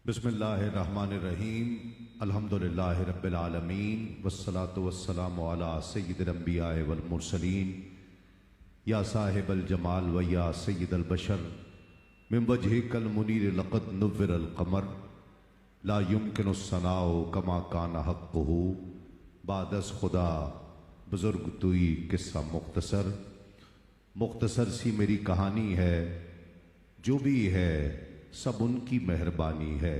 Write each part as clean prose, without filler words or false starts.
बिस्मिल्लाहिर्रहमानिर्रहीम अल्हम्दुलिल्लाहि रब्बिल आलमीन वस्सलातु वस्सलामु अला सय्यिदिल अंबिया वल मुरसलीन या साहिबल जमाल व या सय्यिदल बशर मिन वजहिकल मुनीर लक़द नुव्विरल क़मर ला युमकिनु सनाउ कमा काना हक़्क़ुहु बादस खुदा बुजुर्ग तुई किस्सा मुख्तसर सी मेरी कहानी है। जो भी है सब उनकी मेहरबानी है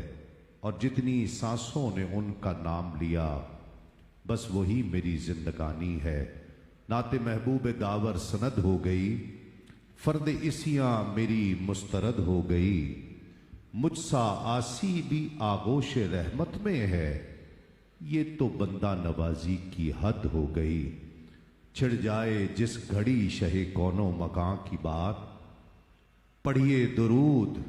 और जितनी सांसों ने उनका नाम लिया बस वही मेरी जिंदगानी है। नाते महबूब दावर सनद हो गई, फर्द इसियां मेरी मुस्तरद हो गई। मुझसा आसी भी आगोश रहमत में है, ये तो बंदा नवाजी की हद हो गई। छिड़ जाए जिस घड़ी शहे कौनो मकां की बात, पढ़िए दुरूद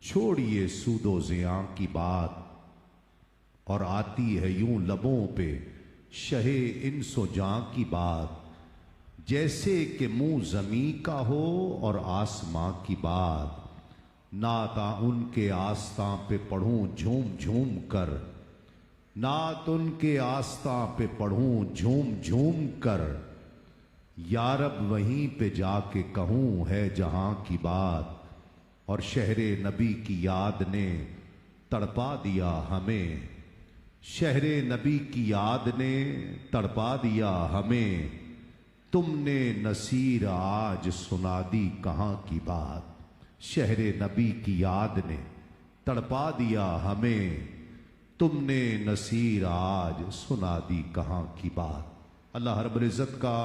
छोड़िए सूदो ज़ियां की बात। और आती है यूं लबों पे शहे इंसो जां की बात, जैसे कि मुंह ज़मीं का हो और आसमां की बात। नाता उनके आस्तां पे पढ़ूं झूम झूम कर, नात उनके आस्तां पे पढ़ूं झूम झूम कर। यारब वहीं पे जाके कहूं है जहां की बात। और शहरे नबी की याद ने तड़पा दिया हमें, शहरे नबी की याद ने तड़पा दिया हमें। तुमने नसीर आज सुना दी कहाँ की बात, शहरे नबी की याद ने तड़पा दिया हमें। तुमने नसीर आज सुना दी कहाँ की बात। अल्लाह रब्बुल इज़्ज़त का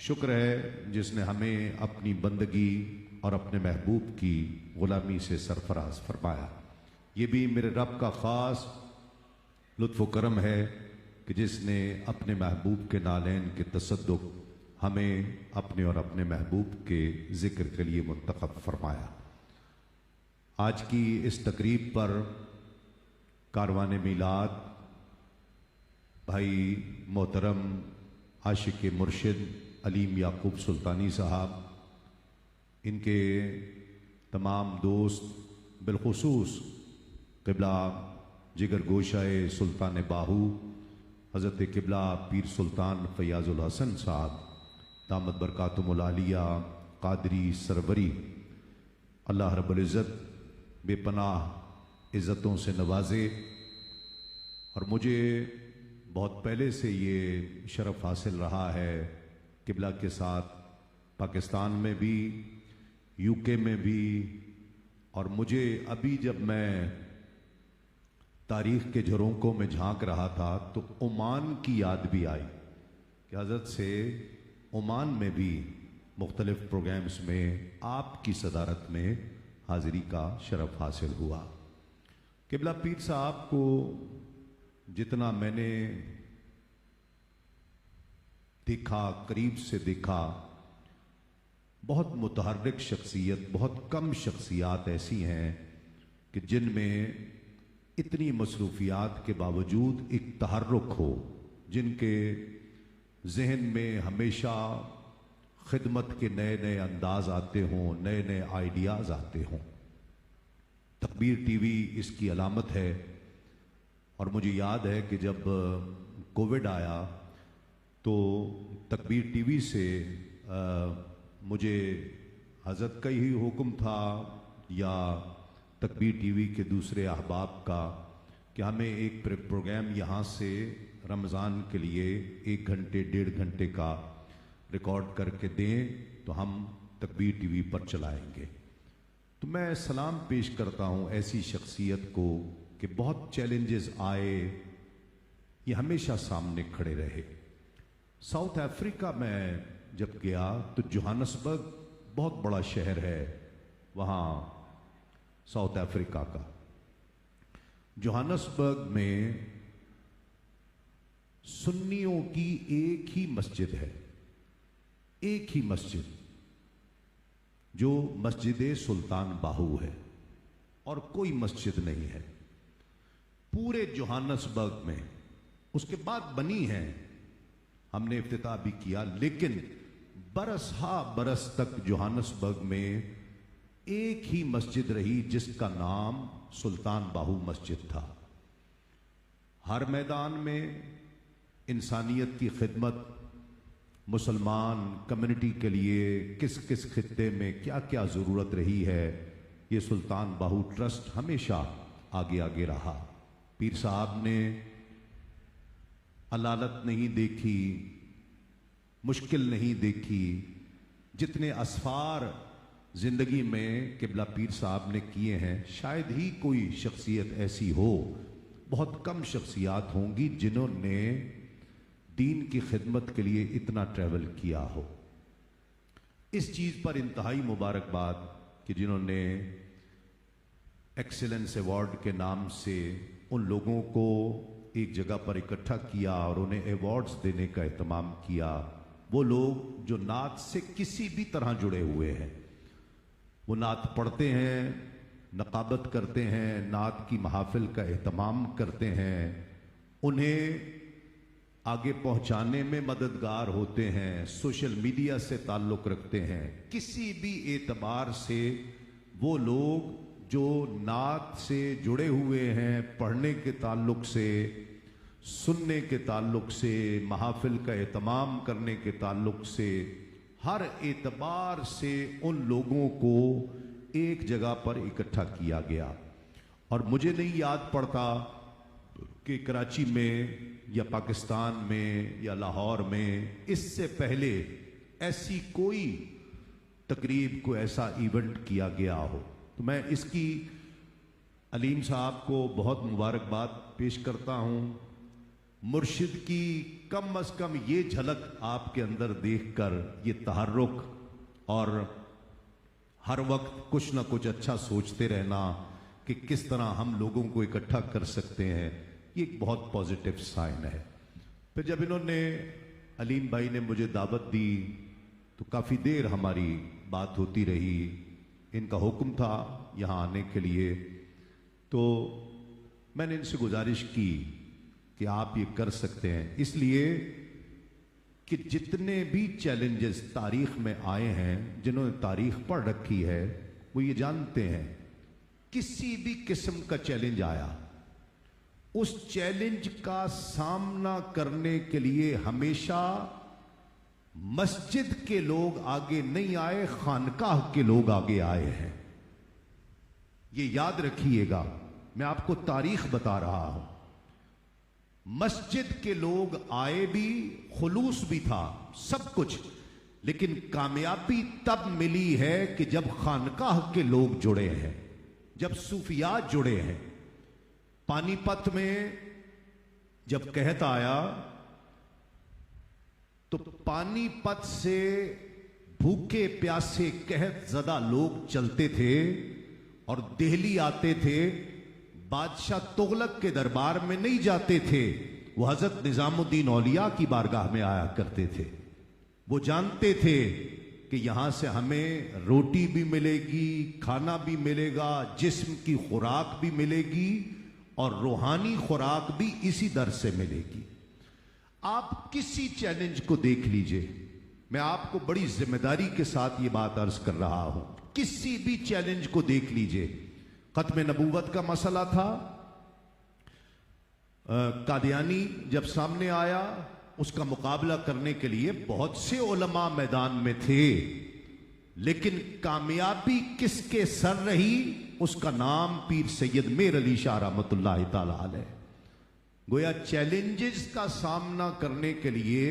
शुक्र है जिसने हमें अपनी बंदगी और अपने महबूब की गुलामी से सरफराज फरमाया। ये भी मेरे रब का ख़ास लुत्फ़ व करम है कि जिसने अपने महबूब के नालैन के तसद्दुक़ हमें अपने और अपने महबूब के ज़िक्र के लिए मुंतखब फरमाया। आज की इस तकरीब पर कारवाने मीलाद भाई मोहतरम आशिक मुर्शिद अलीम याकूब सुल्तानी साहब, इनके तमाम दोस्त, बिलखुसूस क़िबला जिगर गोशाए सुल्तान बाहू हज़रत क़िबला पीर सुल्तान फ़याज़ुल हसन साहब दामद बरकातुहुल आलिया क़ादरी सरवरी, अल्लाह रब्बुल इज़्ज़त बेपनाह इज़्ज़तों से नवाजे। और मुझे बहुत पहले से ये शरफ़ हासिल रहा है क़िबला के साथ पाकिस्तान में भी, यूके में भी। और मुझे अभी जब मैं तारीख़ के झरोकों में झांक रहा था तो ओमान की याद भी आई कि हज़रत से ओमान में भी मुख्तलिफ़ प्रोग्राम्स में आपकी सदारत में हाज़िरी का शरफ़ हासिल हुआ। क़िबला पीर साहब को जितना मैंने देखा, करीब से देखा, बहुत मुतहर्रिक शख्सियत, बहुत कम शख्सियात ऐसी हैं कि जिनमें इतनी मसरूफियात के बावजूद एक तहर्रुक हो, जिनके जहन में हमेशा खिदमत के नए नए अंदाज आते हों, नए नए आइडियाज़ आते हों। तकबीर टीवी इसकी अलामत है। और मुझे याद है कि जब कोविड आया तो तकबीर टीवी से मुझे हज़रत का ही हुक्म था या तकबीर टीवी के दूसरे अहबाब का कि हमें एक प्रोग्राम यहाँ से रमज़ान के लिए 1 घंटे 1.5 घंटे का रिकॉर्ड करके दें तो हम तकबीर टीवी पर चलाएंगे। तो मैं सलाम पेश करता हूँ ऐसी शख्सियत को कि बहुत चैलेंजेस आए, ये हमेशा सामने खड़े रहे। साउथ अफ्रीका में जब गया तो जोहान्सबर्ग बहुत बड़ा शहर है वहाँ साउथ अफ्रीका का। जोहान्सबर्ग में सुन्नियों की एक ही मस्जिद है, एक ही मस्जिद, जो मस्जिद सुल्तान बाहू है, और कोई मस्जिद नहीं है पूरे जोहान्सबर्ग में। उसके बाद बनी है, हमने इफ्तिताह भी किया, लेकिन बरस हा बरस तक जोहान्सबर्ग में एक ही मस्जिद रही जिसका नाम सुल्तान बाहू मस्जिद था। हर मैदान में इंसानियत की खिदमत, मुसलमान कम्युनिटी के लिए किस किस खित्ते में क्या क्या ज़रूरत रही है, ये सुल्तान बाहू ट्रस्ट हमेशा आगे आगे रहा। पीर साहब ने अलालत नहीं देखी, मुश्किल नहीं देखी। जितने असफार ज़िंदगी में किबला पीर साहब ने किए हैं, शायद ही कोई शख्सियत ऐसी हो, बहुत कम शख्सियात होंगी जिन्होंने दीन की खिदमत के लिए इतना ट्रैवल किया हो। इस चीज़ पर इंतहाई मुबारकबाद कि जिन्होंने एक्सीलेंस अवार्ड के नाम से उन लोगों को एक जगह पर इकट्ठा किया और उन्हें अवार्ड्स देने का एहतमाम किया। वो लोग जो नात से किसी भी तरह जुड़े हुए हैं, वो नात पढ़ते हैं, नकाबत करते हैं, नात की महफिल का एहतमाम करते हैं, उन्हें आगे पहुंचाने में मददगार होते हैं, सोशल मीडिया से ताल्लुक़ रखते हैं। किसी भी एतबार से वो लोग जो नात से जुड़े हुए हैं, पढ़ने के ताल्लुक़ से, सुनने के ताल्लुक़ से, महफिल का एहतमाम करने के ताल्लुक़ से, हर एतबार से उन लोगों को एक जगह पर इकट्ठा किया गया। और मुझे नहीं याद पड़ता कि कराची में या पाकिस्तान में या लाहौर में इससे पहले ऐसी कोई तकरीब, कोई ऐसा इवेंट किया गया हो। तो मैं इसकी अलीम साहब को बहुत मुबारकबाद पेश करता हूँ। मुर्शिद की कम अज़ कम ये झलक आपके अंदर देखकर, ये तहर्रुक और हर वक्त कुछ ना कुछ अच्छा सोचते रहना कि किस तरह हम लोगों को इकट्ठा कर सकते हैं, ये एक बहुत पॉजिटिव साइन है। फिर जब इन्होंने, अलीम भाई ने मुझे दावत दी तो काफ़ी देर हमारी बात होती रही। इनका हुक्म था यहाँ आने के लिए, तो मैंने इनसे गुजारिश की कि आप ये कर सकते हैं, इसलिए कि जितने भी चैलेंजेस तारीख में आए हैं, जिन्होंने तारीख पढ़ रखी है, वो ये जानते हैं किसी भी किस्म का चैलेंज आया, उस चैलेंज का सामना करने के लिए हमेशा मस्जिद के लोग आगे नहीं आए, खानकाह के लोग आगे आए हैं। ये याद रखिएगा, मैं आपको तारीख बता रहा हूं। मस्जिद के लोग आए भी, खुलूस भी था, सब कुछ, लेकिन कामयाबी तब मिली है कि जब खानकाह के लोग जुड़े हैं, जब सूफिया जुड़े हैं। पानीपत में जब कहत आया तो पानीपत से भूखे प्यासे कहत ज़दा लोग चलते थे और दिल्ली आते थे। बादशाह तुगलक के दरबार में नहीं जाते थे, वो हजरत निजामुद्दीन औलिया की बारगाह में आया करते थे। वो जानते थे कि यहां से हमें रोटी भी मिलेगी, खाना भी मिलेगा, जिस्म की खुराक भी मिलेगी और रूहानी खुराक भी इसी दर से मिलेगी। आप किसी चैलेंज को देख लीजिए, मैं आपको बड़ी जिम्मेदारी के साथ ये बात अर्ज कर रहा हूं, किसी भी चैलेंज को देख लीजिए। खत्म नबूवत का मसला था, कादियानी जब सामने आया, उसका मुकाबला करने के लिए बहुत से उलमा मैदान में थे, लेकिन कामयाबी किसके सर रही, उसका नाम पीर सैयद मेर अली शाह रहमतुल्लाह ताला अलैह। गोया चैलेंजेस का सामना करने के लिए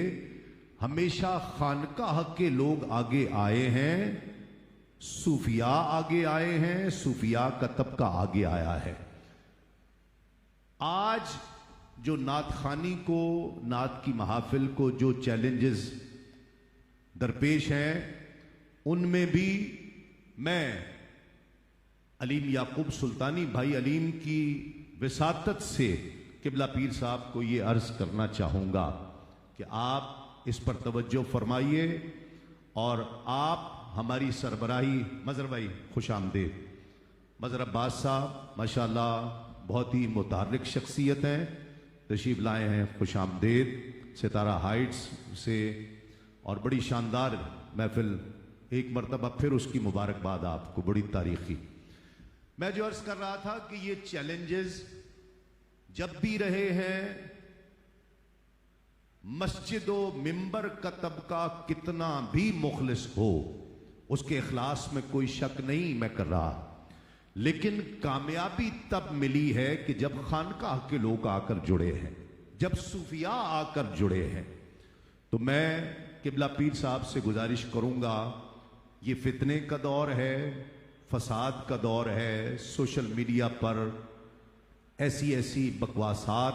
हमेशा खानकाह के लोग आगे आए हैं, सूफिया आगे आए हैं, सूफिया का तबका आगे आया है। आज जो नात खानी को, नात की महफिल को जो चैलेंजेस दरपेश हैं, उनमें भी मैं अलीम याकूब सुल्तानी भाई अलीम की विसातत से किबला पीर साहब को ये अर्ज करना चाहूँगा कि आप इस पर तवज्जो फरमाइए और आप हमारी सरबराही, मज़हर भाई खुश आमदेद, मज़हर अब्बास साहब माशाअल्लाह बहुत ही मुतहर्रिक शख्सियत हैं, तशरीफ़ लाए हैं, खुश आमदेद सितारा हाइट्स से, और बड़ी शानदार महफिल एक मरतबा फिर उसकी मुबारकबाद आपको, बड़ी तारीखी। मैं जो अर्ज कर रहा था कि ये चैलेंजेस जब भी रहे हैं, मस्जिदो मिंबर का तबका कितना भी मुखलिस हो, उसके इखलास में कोई शक नहीं मैं कर रहा, लेकिन कामयाबी तब मिली है कि जब खानकाह के लोग आकर जुड़े हैं, जब सूफिया आकर जुड़े हैं। तो मैं किबला पीर साहब से गुजारिश करूंगा, ये फितने का दौर है, फसाद का दौर है, सोशल मीडिया पर ऐसी ऐसी बकवासात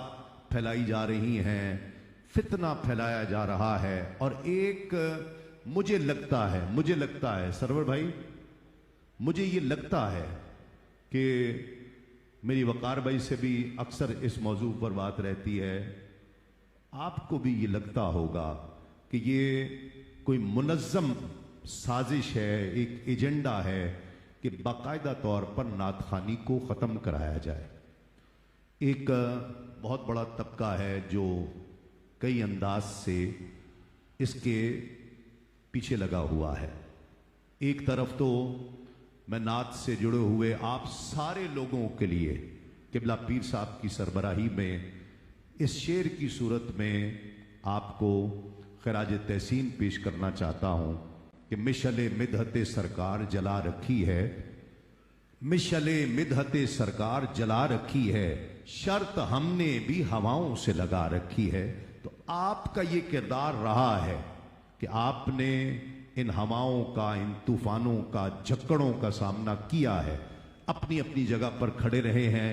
फैलाई जा रही हैं, फितना फैलाया जा रहा है। और एक मुझे लगता है सरवर भाई, मुझे ये लगता है कि मेरी वकार भाई से भी अक्सर इस मौजू पर बात रहती है, आपको भी ये लगता होगा कि ये कोई मुनज़्ज़म साजिश है, एक एजेंडा है कि बाकायदा तौर पर नातखानी को ख़त्म कराया जाए। एक बहुत बड़ा तबका है जो कई अंदाज से इसके पीछे लगा हुआ है। एक तरफ तो मैं नात से जुड़े हुए आप सारे लोगों के लिए किबला पीर साहब की सरबराही में इस शेर की सूरत में आपको खराज तहसीन पेश करना चाहता हूं कि मिशले मिदहते सरकार जला रखी है, मिशले मिदहते सरकार जला रखी है, शर्त हमने भी हवाओं से लगा रखी है। तो आपका ये किरदार रहा है कि आपने इन हवाओं का, इन तूफानों का, झक्कड़ों का सामना किया है, अपनी अपनी जगह पर खड़े रहे हैं।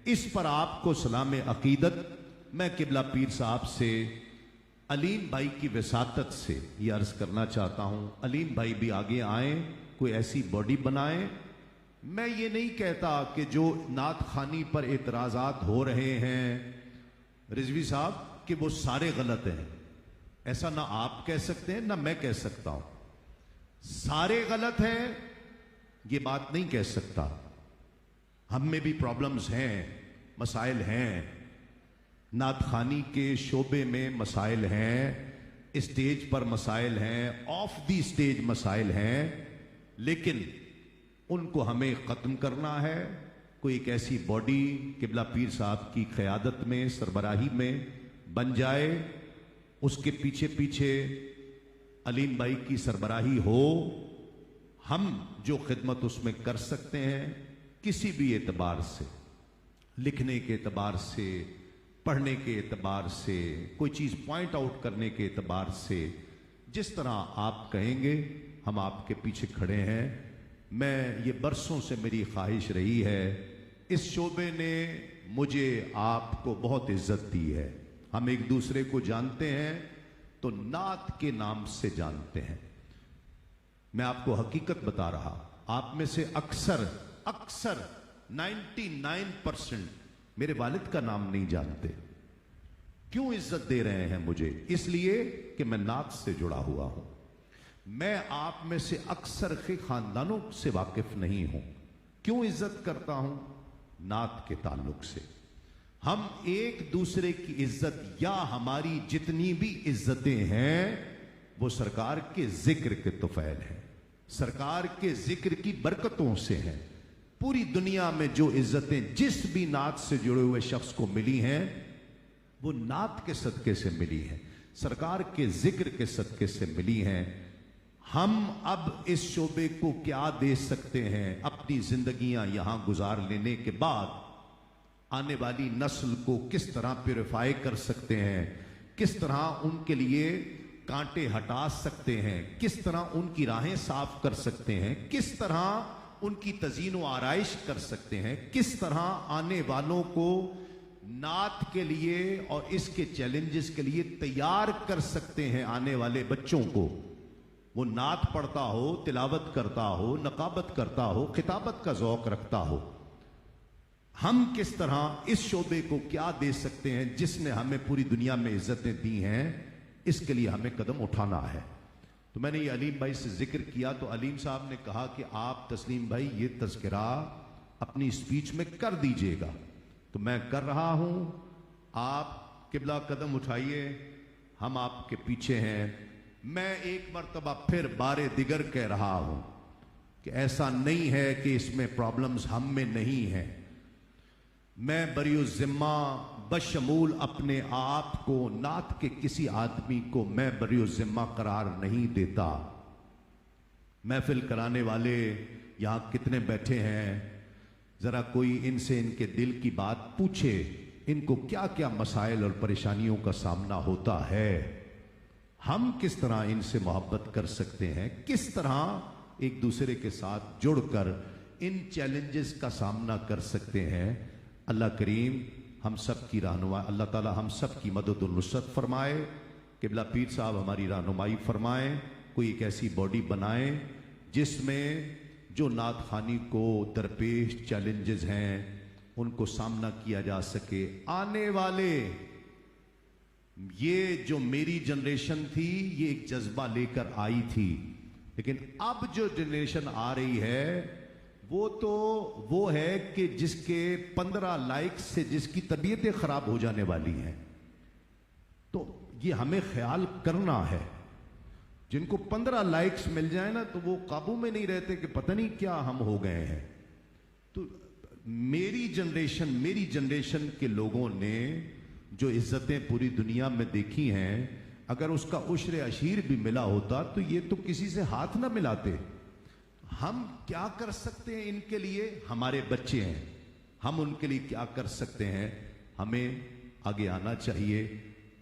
इस पर आपको सलाम अकीदत मैं किबला पीर साहब से, अलीम भाई की वसातत से ये अर्ज करना चाहता हूं। अलीम भाई भी आगे आए, कोई ऐसी बॉडी बनाएं। मैं ये नहीं कहता कि जो नात खानी पर एतराज़ात हो रहे हैं रिजवी साहब कि वो सारे गलत हैं, ऐसा ना आप कह सकते हैं ना मैं कह सकता हूं। सारे गलत हैं ये बात नहीं कह सकता, हम में भी प्रॉब्लम्स हैं, मसाइल हैं, नात खानी के शोबे में मसाइल हैं, स्टेज पर मसाइल हैं, ऑफ दी स्टेज मसाइल हैं, लेकिन उनको हमें ख़त्म करना है। कोई एक ऐसी बॉडी किबला पीर साहब की क़यादत में, सरबराही में बन जाए, उसके पीछे पीछे अलीम भाई की सरबराही हो, हम जो खिदमत उसमें कर सकते हैं किसी भी एतबार से, लिखने के एतबार से, पढ़ने के एतबार से, कोई चीज़ पॉइंट आउट करने के एतबार से, जिस तरह आप कहेंगे हम आपके पीछे खड़े हैं। मैं ये बरसों से मेरी ख्वाहिश रही है, इस शोबे ने मुझे आपको बहुत इज्जत दी है, हम एक दूसरे को जानते हैं तो नात के नाम से जानते हैं। मैं आपको हकीकत बता रहा, आप में से अक्सर 99% मेरे वालिद का नाम नहीं जानते। क्यों इज्जत दे रहे हैं मुझे? इसलिए कि मैं नात से जुड़ा हुआ हूं। मैं आप में से अक्सर के खानदानों से वाकिफ नहीं हूं। क्यों इज्जत करता हूं? नात के ताल्लुक से। हम एक दूसरे की इज्जत, या हमारी जितनी भी इज्जतें हैं वो सरकार के जिक्र के तुफैल हैं, सरकार के जिक्र की बरकतों से हैं। पूरी दुनिया में जो इज्जतें जिस भी नात से जुड़े हुए शख्स को मिली हैं वो नात के सदके से मिली हैं, सरकार के जिक्र के सदके से मिली हैं। हम अब इस शोबे को क्या दे सकते हैं? अपनी जिंदगियां यहां गुजार लेने के बाद आने वाली नस्ल को किस तरह प्योरीफाई कर सकते हैं, किस तरह उनके लिए कांटे हटा सकते हैं, किस तरह उनकी राहें साफ कर सकते हैं, किस तरह उनकी तज़ीन व आराइश कर सकते हैं, किस तरह आने वालों को नात के लिए और इसके चैलेंजेस के लिए तैयार कर सकते हैं। आने वाले बच्चों को वो नात पढ़ता हो, तिलावत करता हो, नकाबत करता हो, खिताबत का ज़ौक़ रखता हो। हम किस तरह इस शोबे को क्या दे सकते हैं जिसने हमें पूरी दुनिया में इज्जतें दी हैं, इसके लिए हमें कदम उठाना है। तो मैंने ये अलीम भाई से जिक्र किया तो अलीम साहब ने कहा कि आप तस्लीम भाई ये तज़किरा अपनी स्पीच में कर दीजिएगा। तो मैं कर रहा हूं, आप किबला कदम उठाइए, हम आपके पीछे हैं। میں ایک मर्तबा फिर बारे दिगर कह रहा हूं कि ऐसा नहीं है कि इसमें प्रॉब्लम्स हम में नहीं है। मैं बरियो जिम्मा बशमूल अपने आप को नात के किसी आदमी को मैं बरियो जिम्मा करार नहीं देता। महफिल कराने वाले यहां कितने बैठे हैं, जरा कोई इनसे इनके दिल की बात पूछे, इनको क्या क्या मसाइल और परेशानियों का सामना होता है, हम किस तरह इनसे मोहब्बत कर सकते हैं, किस तरह एक दूसरे के साथ जुड़कर इन चैलेंजेस का सामना कर सकते हैं। अल्लाह करीम हम सब की रहनुमाई, अल्लाह ताला हम सब की मदद और नुसरत फरमाए। किबला पीर साहब हमारी रहनुमाई फरमाएं। कोई एक ऐसी बॉडी बनाएं जिसमें जो नात खानी को दरपेश चैलेंजेस हैं उनको सामना किया जा सके। आने वाले ये जो मेरी जनरेशन थी ये एक जज्बा लेकर आई थी, लेकिन अब जो जनरेशन आ रही है वो है कि जिसके 15 लाइक्स से जिसकी तबीयतें खराब हो जाने वाली हैं। तो ये हमें ख्याल करना है। जिनको 15 लाइक्स मिल जाए ना तो वो काबू में नहीं रहते कि पता नहीं क्या हम हो गए हैं। तो मेरी जनरेशन के लोगों ने जो इज्जतें पूरी दुनिया में देखी हैं, अगर उसका उश्र अशीर भी मिला होता तो ये तो किसी से हाथ ना मिलाते। हम क्या कर सकते हैं इनके लिए? हमारे बच्चे हैं, हम उनके लिए क्या कर सकते हैं? हमें आगे आना चाहिए।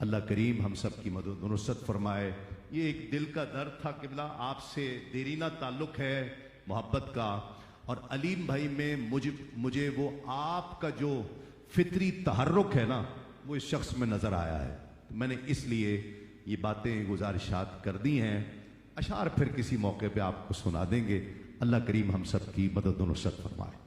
अल्लाह करीम हम सब की मदद और नुसरत फरमाए। ये एक दिल का दर्द था किबला, आपसे देरीना ताल्लुक है मोहब्बत का, और अलीम भाई में मुझे वो आपका जो फितरी तहर्रुक है ना वो इस शख्स में नजर आया है। तो मैंने इसलिए ये बातें गुजारिशात कर दी हैं। अशार फिर किसी मौके पे आपको सुना देंगे। अल्लाह करीम हम सब की मदद और नुसरत फरमाए।